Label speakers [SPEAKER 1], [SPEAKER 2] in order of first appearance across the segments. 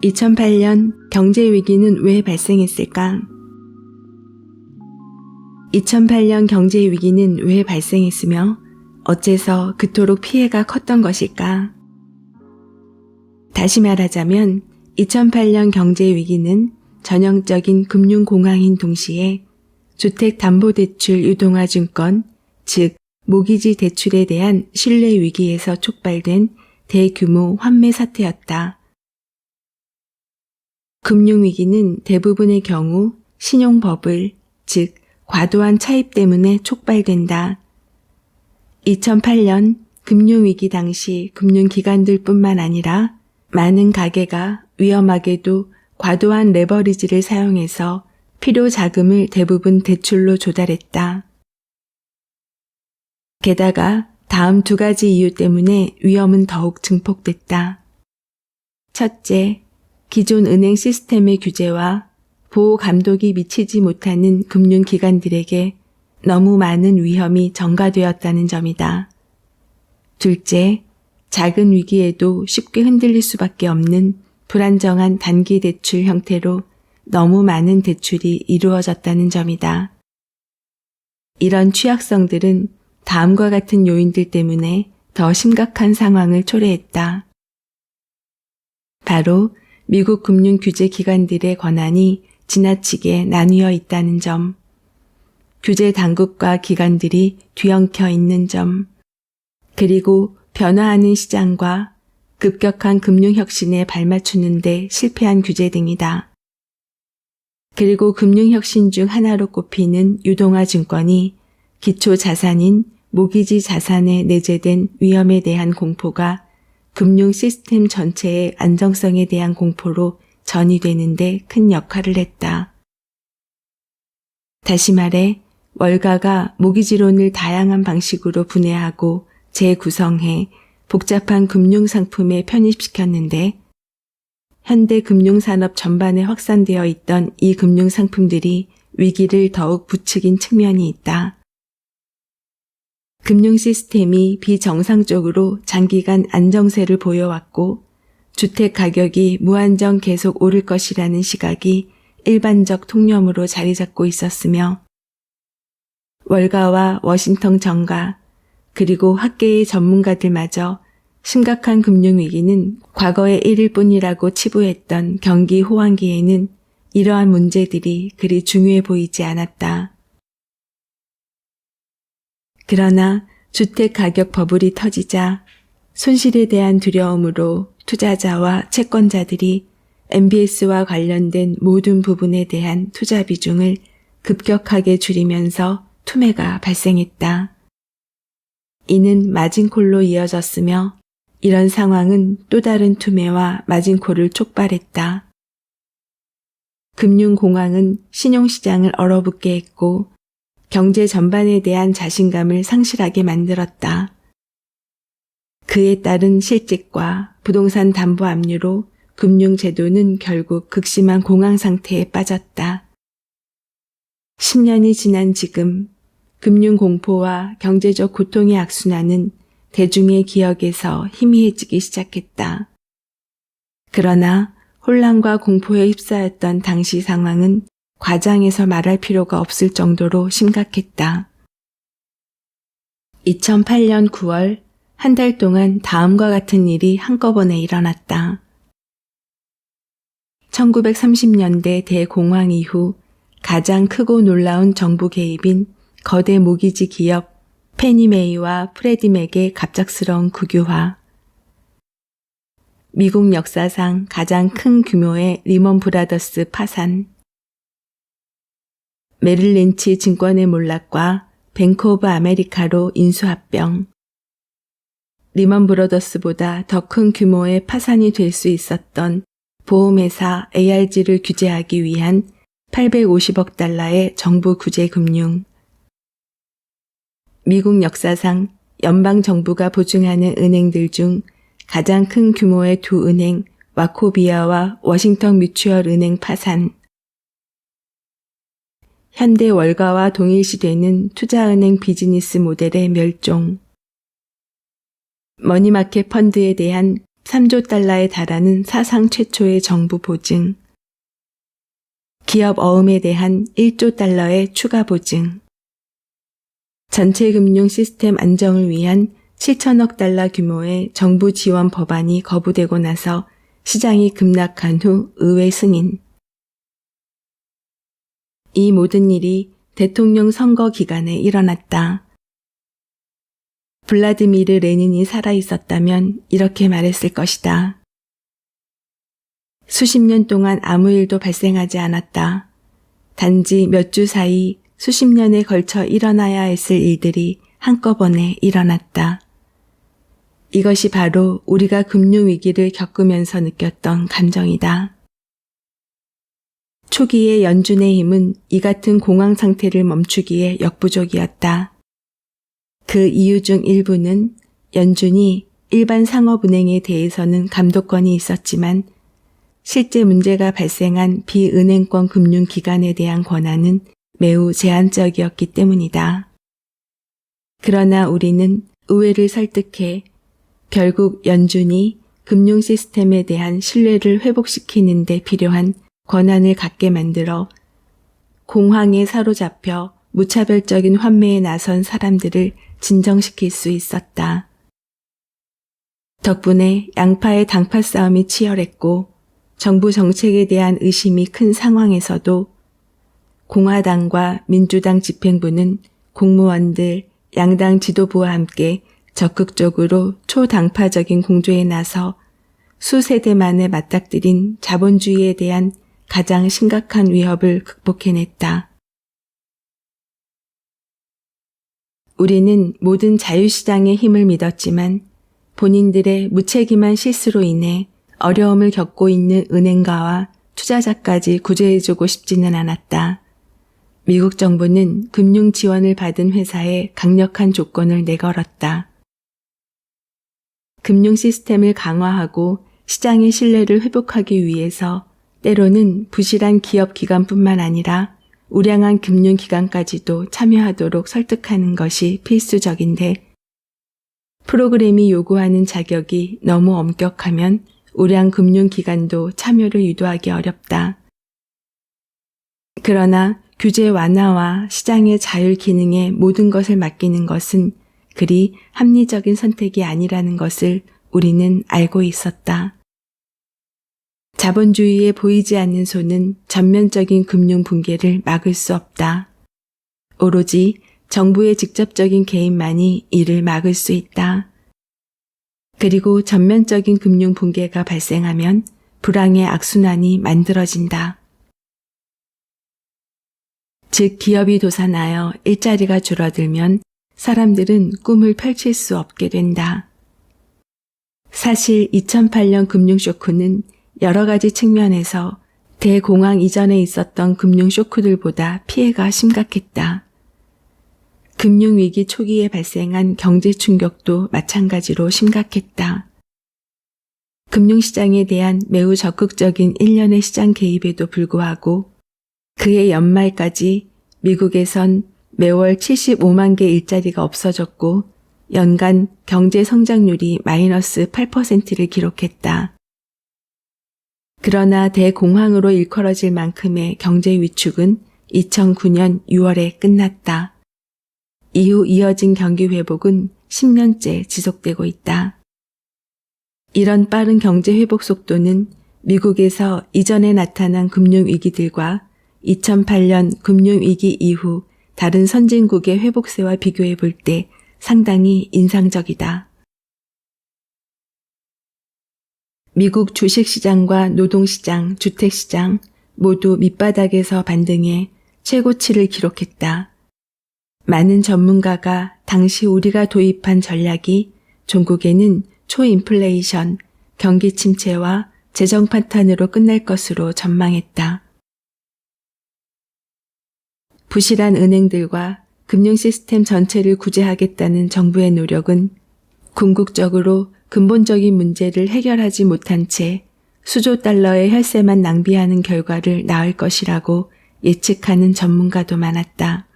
[SPEAKER 1] 2008년 경제위기는 왜 발생했을까? 2008년 경제위기는 왜 발생했으며 어째서 그토록 피해가 컸던 것일까? 다시 말하자면 2008년 경제위기는 전형적인 금융공황인 동시에 주택담보대출 유동화증권, 즉 모기지 대출에 대한 신뢰 위기에서 촉발된 대규모 환매 사태였다. 금융위기는 대부분의 경우 신용버블, 즉 과도한 차입 때문에 촉발된다. 2008년 금융위기 당시 금융기관들뿐만 아니라 많은 가게가 위험하게도 과도한 레버리지를 사용해서 필요 자금을 대부분 대출로 조달했다. 게다가 다음 두 가지 이유 때문에 위험은 더욱 증폭됐다. 첫째, 기존 은행 시스템의 규제와 보호 감독이 미치지 못하는 금융기관들에게 너무 많은 위험이 전가되었다는 점이다. 둘째, 작은 위기에도 쉽게 흔들릴 수밖에 없는 불안정한 단기 대출 형태로 너무 많은 대출이 이루어졌다는 점이다. 이런 취약성들은 다음과 같은 요인들 때문에 더 심각한 상황을 초래했다. 바로 미국 금융규제기관들의 권한이 지나치게 나뉘어 있다는 점, 규제 당국과 기관들이 뒤엉켜 있는 점, 그리고 변화하는 시장과 급격한 금융혁신에 발맞추는 데 실패한 규제 등이다. 그리고 금융혁신 중 하나로 꼽히는 유동화증권이 기초자산인 모기지 자산에 내재된 위험에 대한 공포가 금융 시스템 전체의 안정성에 대한 공포로 전이되는 데 큰 역할을 했다. 다시 말해 월가가 모기지론을 다양한 방식으로 분해하고 재구성해 복잡한 금융상품에 편입시켰는데 현대 금융산업 전반에 확산되어 있던 이 금융상품들이 위기를 더욱 부추긴 측면이 있다. 금융 시스템이 비정상적으로 장기간 안정세를 보여왔고 주택 가격이 무한정 계속 오를 것이라는 시각이 일반적 통념으로 자리 잡고 있었으며 월가와 워싱턴 정가 그리고 학계의 전문가들마저 심각한 금융위기는 과거의 일일 뿐이라고 치부했던 경기 호황기에는 이러한 문제들이 그리 중요해 보이지 않았다. 그러나 주택가격 버블이 터지자 손실에 대한 두려움으로 투자자와 채권자들이 MBS와 관련된 모든 부분에 대한 투자 비중을 급격하게 줄이면서 투매가 발생했다. 이는 마진콜로 이어졌으며 이런 상황은 또 다른 투매와 마진콜을 촉발했다. 금융공황은 신용시장을 얼어붙게 했고 경제 전반에 대한 자신감을 상실하게 만들었다. 그에 따른 실직과 부동산 담보 압류로 금융제도는 결국 극심한 공황 상태에 빠졌다. 10년이 지난 지금 금융공포와 경제적 고통의 악순환은 대중의 기억에서 희미해지기 시작했다. 그러나 혼란과 공포에 휩싸였던 당시 상황은 과장해서 말할 필요가 없을 정도로 심각했다. 2008년 9월 한 달 동안 다음과 같은 일이 한꺼번에 일어났다. 1930년대 대공황 이후 가장 크고 놀라운 정부 개입인 거대 모기지 기업 페니메이와 프레디맥의 갑작스러운 국유화, 미국 역사상 가장 큰 규모의 리먼 브라더스 파산, 메릴 린치 증권의 몰락과 뱅크 오브 아메리카로 인수합병, 리먼 브라더스보다 더 큰 규모의 파산이 될 수 있었던 보험회사 ARG를 규제하기 위한 850억 달러의 정부 구제 금융, 미국 역사상 연방정부가 보증하는 은행들 중 가장 큰 규모의 두 은행 와코비아와 워싱턴 뮤추얼 은행 파산, 현대 월가와 동일시되는 투자은행 비즈니스 모델의 멸종, 머니마켓 펀드에 대한 3조 달러에 달하는 사상 최초의 정부 보증, 기업 어음에 대한 1조 달러의 추가 보증, 전체 금융 시스템 안정을 위한 7천억 달러 규모의 정부 지원 법안이 거부되고 나서 시장이 급락한 후 의회 승인. 이 모든 일이 대통령 선거 기간에 일어났다. 블라디미르 레닌이 살아있었다면 이렇게 말했을 것이다. 수십 년 동안 아무 일도 발생하지 않았다. 단지 몇 주 사이 수십 년에 걸쳐 일어나야 했을 일들이 한꺼번에 일어났다. 이것이 바로 우리가 금융위기를 겪으면서 느꼈던 감정이다. 초기의 연준의 힘은 이 같은 공황 상태를 멈추기에 역부족이었다. 그 이유 중 일부는 연준이 일반 상업은행에 대해서는 감독권이 있었지만 실제 문제가 발생한 비은행권 금융기관에 대한 권한은 매우 제한적이었기 때문이다. 그러나 우리는 의회를 설득해 결국 연준이 금융 시스템에 대한 신뢰를 회복시키는 데 필요한 권한을 갖게 만들어 공황에 사로잡혀 무차별적인 환매에 나선 사람들을 진정시킬 수 있었다. 덕분에 양파의 당파 싸움이 치열했고 정부 정책에 대한 의심이 큰 상황에서도 공화당과 민주당 집행부는 공무원들, 양당 지도부와 함께 적극적으로 초당파적인 공조에 나서 수세대 만에 맞닥뜨린 자본주의에 대한 가장 심각한 위협을 극복해냈다. 우리는 모든 자유시장의 힘을 믿었지만 본인들의 무책임한 실수로 인해 어려움을 겪고 있는 은행가와 투자자까지 구제해주고 싶지는 않았다. 미국 정부는 금융 지원을 받은 회사에 강력한 조건을 내걸었다. 금융 시스템을 강화하고 시장의 신뢰를 회복하기 위해서 때로는 부실한 기업 기관뿐만 아니라 우량한 금융기관까지도 참여하도록 설득하는 것이 필수적인데 프로그램이 요구하는 자격이 너무 엄격하면 우량 금융기관도 참여를 유도하기 어렵다. 그러나 규제 완화와 시장의 자율 기능에 모든 것을 맡기는 것은 그리 합리적인 선택이 아니라는 것을 우리는 알고 있었다. 자본주의에 보이지 않는 손은 전면적인 금융 붕괴를 막을 수 없다. 오로지 정부의 직접적인 개입만이 이를 막을 수 있다. 그리고 전면적인 금융 붕괴가 발생하면 불황의 악순환이 만들어진다. 즉 기업이 도산하여 일자리가 줄어들면 사람들은 꿈을 펼칠 수 없게 된다. 사실 2008년 금융쇼크는 여러 가지 측면에서 대공황 이전에 있었던 금융쇼크들보다 피해가 심각했다. 금융위기 초기에 발생한 경제 충격도 마찬가지로 심각했다. 금융시장에 대한 매우 적극적인 일련의 시장 개입에도 불구하고 그해 연말까지 미국에선 매월 75만 개 일자리가 없어졌고 연간 경제 성장률이 마이너스 8%를 기록했다. 그러나 대공황으로 일컬어질 만큼의 경제 위축은 2009년 6월에 끝났다. 이후 이어진 경기 회복은 10년째 지속되고 있다. 이런 빠른 경제 회복 속도는 미국에서 이전에 나타난 금융위기들과 2008년 금융위기 이후 다른 선진국의 회복세와 비교해 볼 때 상당히 인상적이다. 미국 주식시장과 노동시장, 주택시장 모두 밑바닥에서 반등해 최고치를 기록했다. 많은 전문가가 당시 우리가 도입한 전략이 종국에는 초인플레이션, 경기 침체와 재정 파탄으로 끝날 것으로 전망했다. 부실한 은행들과 금융 시스템 전체를 구제하겠다는 정부의 노력은 궁극적으로 근본적인 문제를 해결하지 못한 채 수조 달러의 혈세만 낭비하는 결과를 낳을 것이라고 예측하는 전문가도 많았다.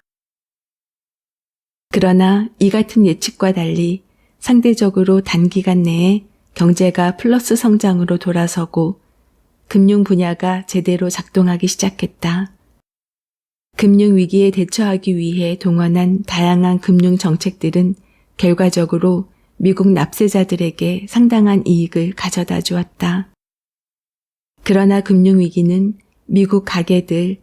[SPEAKER 1] 그러나 이 같은 예측과 달리 상대적으로 단기간 내에 경제가 플러스 성장으로 돌아서고 금융 분야가 제대로 작동하기 시작했다. 금융위기에 대처하기 위해 동원한 다양한 금융 정책들은 결과적으로 미국 납세자들에게 상당한 이익을 가져다 주었다. 그러나 금융위기는 미국 가계들,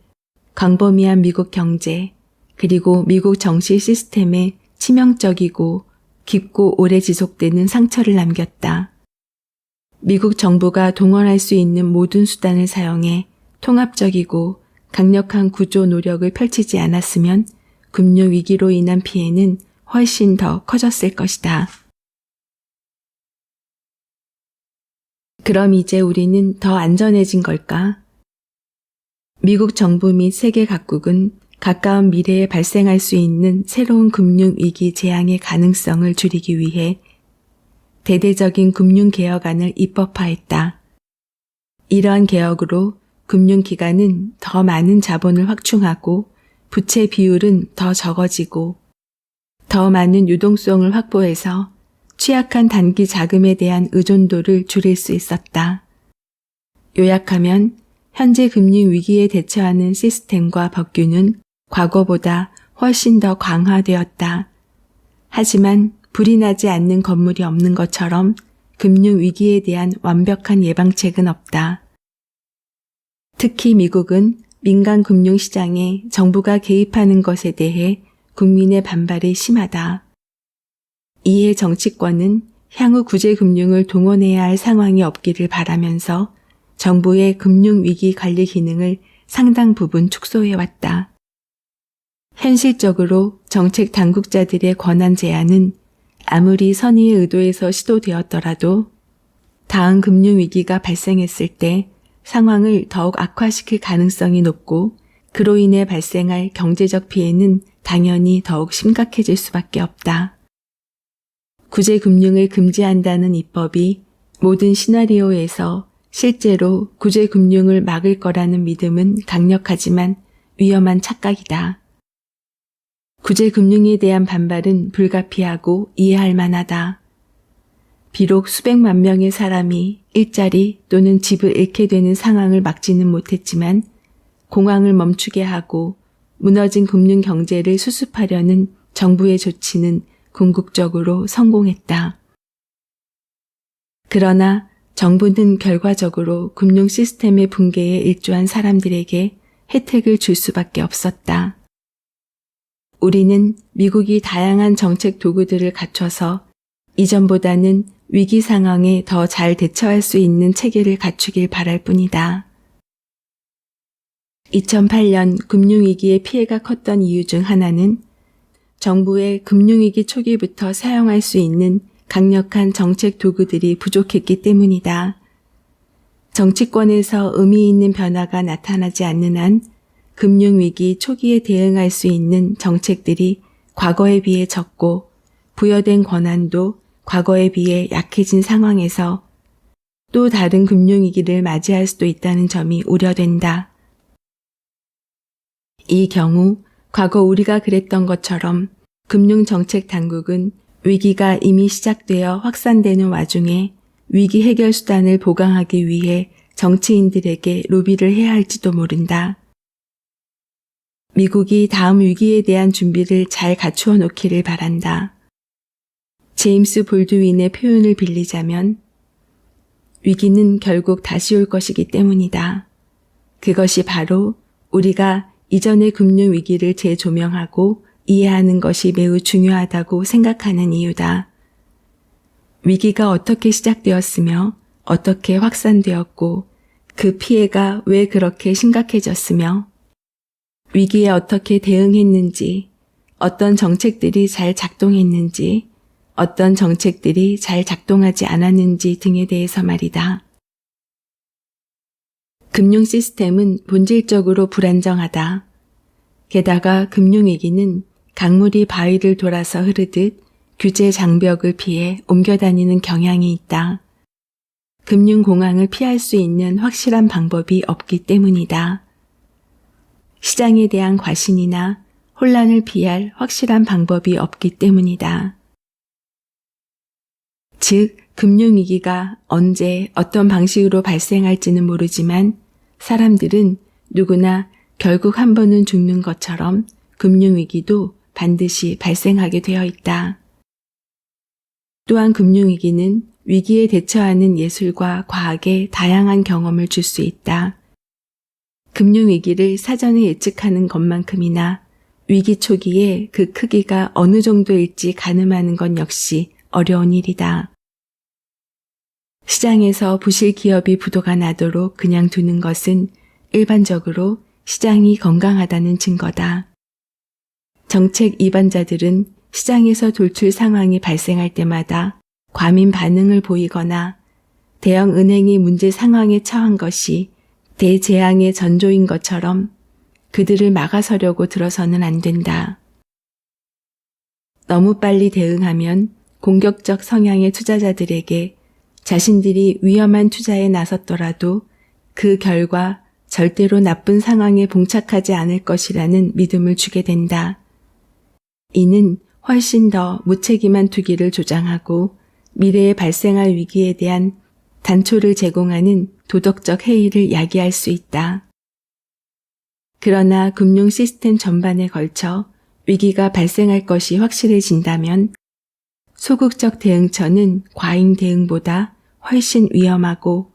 [SPEAKER 1] 광범위한 미국 경제, 그리고 미국 정치 시스템에 치명적이고 깊고 오래 지속되는 상처를 남겼다. 미국 정부가 동원할 수 있는 모든 수단을 사용해 통합적이고 강력한 구조 노력을 펼치지 않았으면 금융위기로 인한 피해는 훨씬 더 커졌을 것이다. 그럼 이제 우리는 더 안전해진 걸까? 미국 정부 및 세계 각국은 가까운 미래에 발생할 수 있는 새로운 금융위기 재앙의 가능성을 줄이기 위해 대대적인 금융개혁안을 입법화했다. 이러한 개혁으로 금융기관은 더 많은 자본을 확충하고 부채 비율은 더 적어지고 더 많은 유동성을 확보해서 취약한 단기 자금에 대한 의존도를 줄일 수 있었다. 요약하면 현재 금융위기에 대처하는 시스템과 법규는 과거보다 훨씬 더 강화되었다. 하지만 불이 나지 않는 건물이 없는 것처럼 금융위기에 대한 완벽한 예방책은 없다. 특히 미국은 민간 금융시장에 정부가 개입하는 것에 대해 국민의 반발이 심하다. 이에 정치권은 향후 구제금융을 동원해야 할 상황이 없기를 바라면서 정부의 금융위기 관리 기능을 상당 부분 축소해왔다. 현실적으로 정책 당국자들의 권한 제한은 아무리 선의의 의도에서 시도되었더라도 다음 금융위기가 발생했을 때 상황을 더욱 악화시킬 가능성이 높고 그로 인해 발생할 경제적 피해는 당연히 더욱 심각해질 수밖에 없다. 구제금융을 금지한다는 입법이 모든 시나리오에서 실제로 구제금융을 막을 거라는 믿음은 강력하지만 위험한 착각이다. 구제금융에 대한 반발은 불가피하고 이해할 만하다. 비록 수백만 명의 사람이 일자리 또는 집을 잃게 되는 상황을 막지는 못했지만 공황을 멈추게 하고 무너진 금융 경제를 수습하려는 정부의 조치는 궁극적으로 성공했다. 그러나 정부는 결과적으로 금융 시스템의 붕괴에 일조한 사람들에게 혜택을 줄 수밖에 없었다. 우리는 미국이 다양한 정책 도구들을 갖춰서 이전보다는 위기 상황에 더 잘 대처할 수 있는 체계를 갖추길 바랄 뿐이다. 2008년 금융위기의 피해가 컸던 이유 중 하나는 정부의 금융위기 초기부터 사용할 수 있는 강력한 정책 도구들이 부족했기 때문이다. 정치권에서 의미 있는 변화가 나타나지 않는 한 금융위기 초기에 대응할 수 있는 정책들이 과거에 비해 적고 부여된 권한도 과거에 비해 약해진 상황에서 또 다른 금융위기를 맞이할 수도 있다는 점이 우려된다. 이 경우 과거 우리가 그랬던 것처럼 금융정책 당국은 위기가 이미 시작되어 확산되는 와중에 위기 해결 수단을 보강하기 위해 정치인들에게 로비를 해야 할지도 모른다. 미국이 다음 위기에 대한 준비를 잘 갖추어 놓기를 바란다. 제임스 볼드윈의 표현을 빌리자면 위기는 결국 다시 올 것이기 때문이다. 그것이 바로 우리가 이전의 금융위기를 재조명하고 이해하는 것이 매우 중요하다고 생각하는 이유다. 위기가 어떻게 시작되었으며 어떻게 확산되었고 그 피해가 왜 그렇게 심각해졌으며 위기에 어떻게 대응했는지, 어떤 정책들이 잘 작동했는지, 어떤 정책들이 잘 작동하지 않았는지 등에 대해서 말이다. 금융 시스템은 본질적으로 불안정하다. 게다가 금융위기는 강물이 바위를 돌아서 흐르듯 규제 장벽을 피해 옮겨다니는 경향이 있다. 금융공황을 피할 수 있는 확실한 방법이 없기 때문이다. 시장에 대한 과신이나 혼란을 피할 확실한 방법이 없기 때문이다. 즉, 금융위기가 언제 어떤 방식으로 발생할지는 모르지만 사람들은 누구나 결국 한 번은 죽는 것처럼 금융위기도 반드시 발생하게 되어 있다. 또한 금융위기는 위기에 대처하는 예술과 과학의 다양한 경험을 줄 수 있다. 금융위기를 사전에 예측하는 것만큼이나 위기 초기에 그 크기가 어느 정도일지 가늠하는 건 역시 어려운 일이다. 시장에서 부실 기업이 부도가 나도록 그냥 두는 것은 일반적으로 시장이 건강하다는 증거다. 정책 이반자들은 시장에서 돌출 상황이 발생할 때마다 과민 반응을 보이거나 대형 은행이 문제 상황에 처한 것이 대재앙의 전조인 것처럼 그들을 막아서려고 들어서는 안 된다. 너무 빨리 대응하면 공격적 성향의 투자자들에게 자신들이 위험한 투자에 나섰더라도 그 결과 절대로 나쁜 상황에 봉착하지 않을 것이라는 믿음을 주게 된다. 이는 훨씬 더 무책임한 투기를 조장하고 미래에 발생할 위기에 대한 단초를 제공하는 도덕적 해이를 야기할 수 있다. 그러나 금융 시스템 전반에 걸쳐 위기가 발생할 것이 확실해진다면 소극적 대응처는 과잉 대응보다 훨씬 위험하고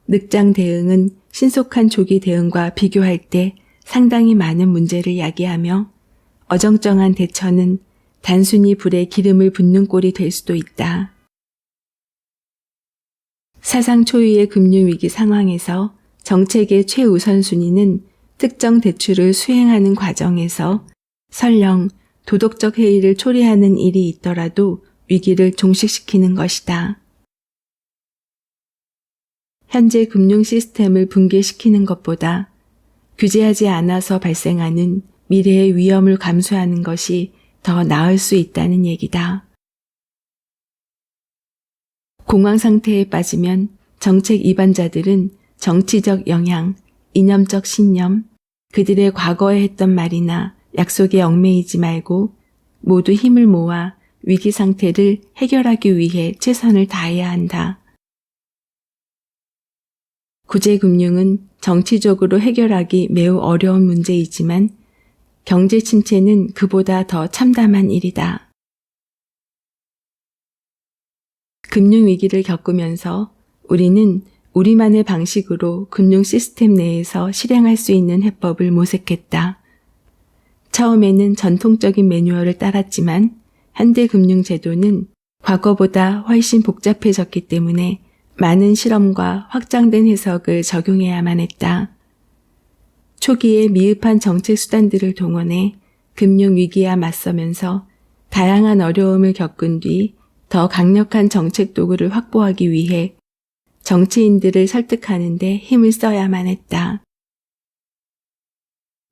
[SPEAKER 1] 늑장 대응은 신속한 조기 대응과 비교할 때 상당히 많은 문제를 야기하며 어정쩡한 대처는 단순히 불에 기름을 붓는 꼴이 될 수도 있다. 사상 초유의 금융위기 상황에서 정책의 최우선순위는 특정 대출을 수행하는 과정에서 설령 도덕적 해이를 초래하는 일이 있더라도 위기를 종식시키는 것이다. 현재 금융 시스템을 붕괴시키는 것보다 규제하지 않아서 발생하는 미래의 위험을 감수하는 것이 더 나을 수 있다는 얘기다. 공황 상태에 빠지면 정책 이반자들은 정치적 영향, 이념적 신념, 그들의 과거에 했던 말이나 약속에 얽매이지 말고 모두 힘을 모아 위기 상태를 해결하기 위해 최선을 다해야 한다. 구제금융은 정치적으로 해결하기 매우 어려운 문제이지만 경제 침체는 그보다 더 참담한 일이다. 금융위기를 겪으면서 우리는 우리만의 방식으로 금융 시스템 내에서 실행할 수 있는 해법을 모색했다. 처음에는 전통적인 매뉴얼을 따랐지만 현대 금융제도는 과거보다 훨씬 복잡해졌기 때문에 많은 실험과 확장된 해석을 적용해야만 했다. 초기에 미흡한 정책 수단들을 동원해 금융위기와 맞서면서 다양한 어려움을 겪은 뒤 더 강력한 정책 도구를 확보하기 위해 정치인들을 설득하는 데 힘을 써야만 했다.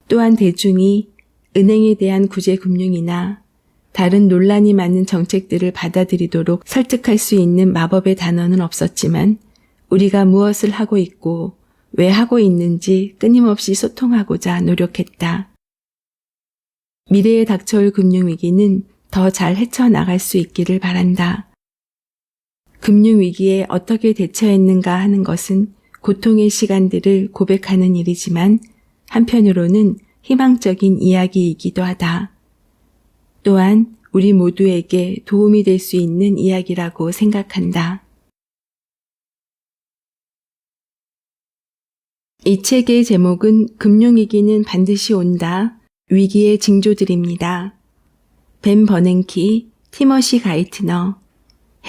[SPEAKER 1] 또한 대중이 은행에 대한 구제금융이나 다른 논란이 많은 정책들을 받아들이도록 설득할 수 있는 마법의 단어는 없었지만 우리가 무엇을 하고 있고 왜 하고 있는지 끊임없이 소통하고자 노력했다. 미래에 닥쳐올 금융위기는 더 잘 헤쳐나갈 수 있기를 바란다. 금융위기에 어떻게 대처했는가 하는 것은 고통의 시간들을 고백하는 일이지만 한편으로는 희망적인 이야기이기도 하다. 또한 우리 모두에게 도움이 될 수 있는 이야기라고 생각한다. 이 책의 제목은 금융위기는 반드시 온다. 위기의 징조들입니다. 벤 버냉키, 티머시 가이트너,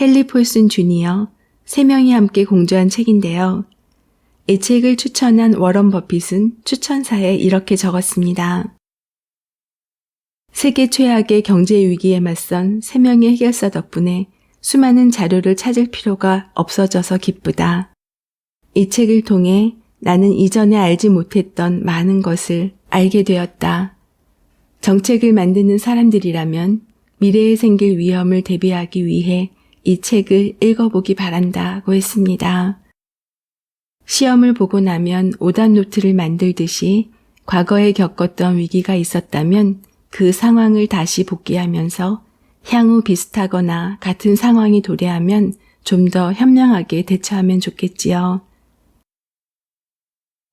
[SPEAKER 1] 헨리 폴슨 주니어 3명이 함께 공저한 책인데요. 이 책을 추천한 워런 버핏은 추천사에 이렇게 적었습니다. 세계 최악의 경제 위기에 맞선 3명의 해결사 덕분에 수많은 자료를 찾을 필요가 없어져서 기쁘다. 이 책을 통해 나는 이전에 알지 못했던 많은 것을 알게 되었다. 정책을 만드는 사람들이라면 미래에 생길 위험을 대비하기 위해 이 책을 읽어보기 바란다고 했습니다. 시험을 보고 나면 오답 노트를 만들듯이 과거에 겪었던 위기가 있었다면 그 상황을 다시 복기하면서 향후 비슷하거나 같은 상황이 도래하면 좀 더 현명하게 대처하면 좋겠지요.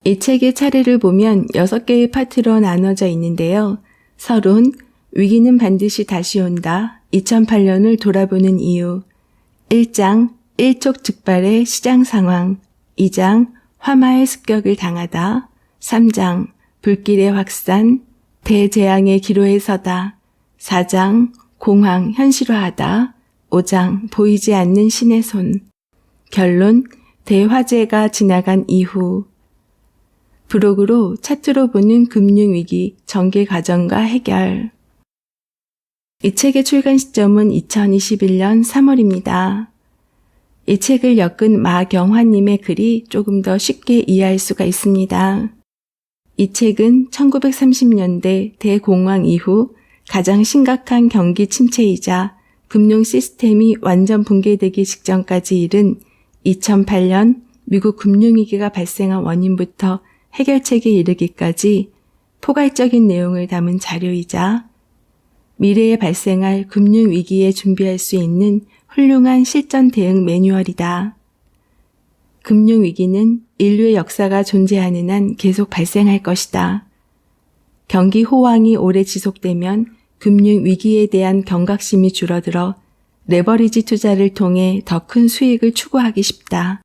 [SPEAKER 1] 이 책의 차례를 보면 6개의 파트로 나눠져 있는데요. 서론, 위기는 반드시 다시 온다. 2008년을 돌아보는 이유. 1장, 일촉즉발의 시장 상황. 2장, 화마의 습격을 당하다. 3장, 불길의 확산. 대재앙의 기로에 서다. 4장, 공황 현실화하다. 5장, 보이지 않는 신의 손. 결론, 대화재가 지나간 이후. 브록으로 차트로 보는 금융위기, 전개 과정과 해결. 이 책의 출간 시점은 2021년 3월입니다. 이 책을 엮은 마경화님의 글이 조금 더 쉽게 이해할 수가 있습니다. 이 책은 1930년대 대공황 이후 가장 심각한 경기 침체이자 금융 시스템이 완전 붕괴되기 직전까지 이른 2008년 미국 금융위기가 발생한 원인부터 해결책에 이르기까지 포괄적인 내용을 담은 자료이자 미래에 발생할 금융위기에 준비할 수 있는 훌륭한 실전 대응 매뉴얼이다. 금융위기는 인류의 역사가 존재하는 한 계속 발생할 것이다. 경기 호황이 오래 지속되면 금융위기에 대한 경각심이 줄어들어 레버리지 투자를 통해 더 큰 수익을 추구하기 쉽다.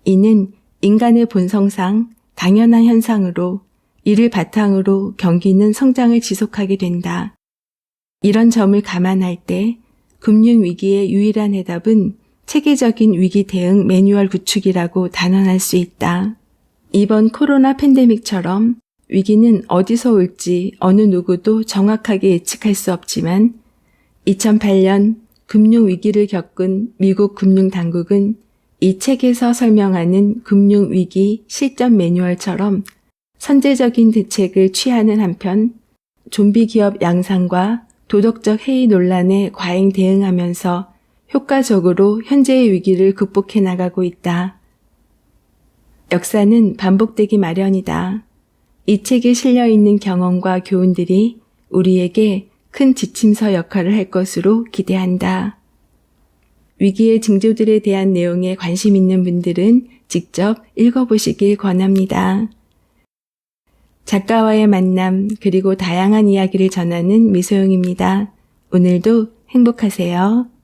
[SPEAKER 1] 이는 인간의 본성상 당연한 현상으로 이를 바탕으로 경기는 성장을 지속하게 된다. 이런 점을 감안할 때 금융위기의 유일한 해답은 체계적인 위기 대응 매뉴얼 구축이라고 단언할 수 있다. 이번 코로나 팬데믹처럼 위기는 어디서 올지 어느 누구도 정확하게 예측할 수 없지만 2008년 금융위기를 겪은 미국 금융당국은 이 책에서 설명하는 금융위기 실전 매뉴얼처럼 선제적인 대책을 취하는 한편 좀비 기업 양상과 도덕적 해이 논란에 과잉 대응하면서 효과적으로 현재의 위기를 극복해 나가고 있다. 역사는 반복되기 마련이다. 이 책에 실려있는 경험과 교훈들이 우리에게 큰 지침서 역할을 할 것으로 기대한다. 위기의 징조들에 대한 내용에 관심 있는 분들은 직접 읽어보시길 권합니다. 작가와의 만남 그리고 다양한 이야기를 전하는 미소영입니다. 오늘도 행복하세요.